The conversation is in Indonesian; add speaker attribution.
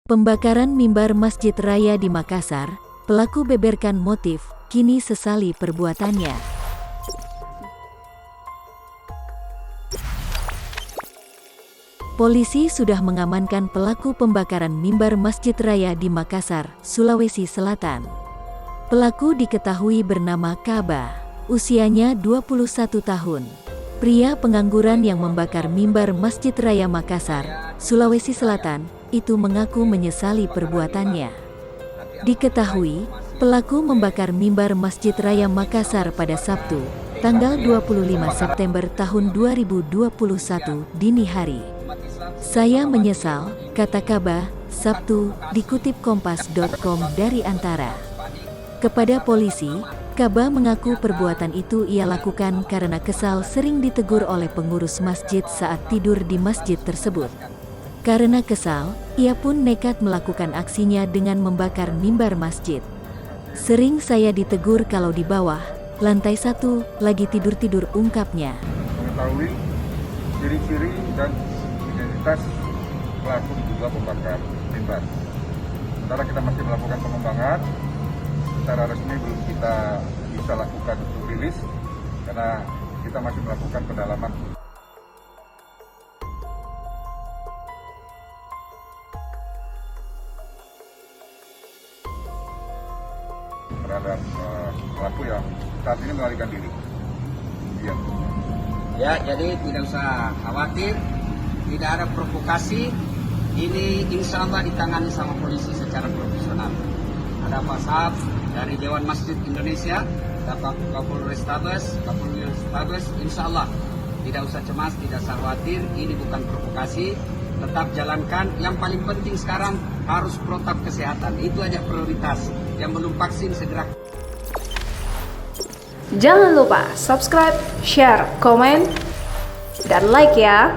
Speaker 1: Pembakaran mimbar Masjid Raya di Makassar, pelaku beberkan motif, kini sesali perbuatannya. Polisi sudah mengamankan pelaku pembakaran mimbar Masjid Raya di Makassar, Sulawesi Selatan. Pelaku diketahui bernama Kaba, usianya 21 tahun. Pria pengangguran yang membakar mimbar Masjid Raya Makassar, Sulawesi Selatan, itu mengaku menyesali perbuatannya. Diketahui, pelaku membakar mimbar Masjid Raya Makassar pada Sabtu, tanggal 25 September tahun 2021 dini hari. Saya menyesal, kata Kaba, Sabtu, dikutip kompas.com dari Antara. Kepada polisi, Kaba mengaku perbuatan itu ia lakukan karena kesal sering ditegur oleh pengurus masjid saat tidur di masjid tersebut. Karena kesal, ia pun nekat melakukan aksinya dengan membakar mimbar masjid. Sering saya ditegur kalau di bawah, lantai 1, lagi tidur-tidur, ungkapnya.
Speaker 2: Mengetahui ciri-ciri dan identitas pelaku diduga pembakar mimbar. Sementara kita masih melakukan pengembangan, secara resmi belum kita bisa lakukan untuk rilis, karena kita masih melakukan pendalaman. Terhadap pelaku yang saat ini melarikan diri.
Speaker 3: Ya, jadi tidak usah khawatir, tidak ada provokasi. Ini insya Allah ditangani sama polisi secara profesional. Ada Pak Sab dari Dewan Masjid Indonesia, ada Pak Kapolrestabes, insya Allah tidak usah cemas, tidak usah khawatir. Ini bukan provokasi. Tetap jalankan. Yang paling penting sekarang harus protap kesehatan. Itu aja prioritas. Yang belum vaksin segera.
Speaker 4: Jangan lupa subscribe, share, komen, dan like ya.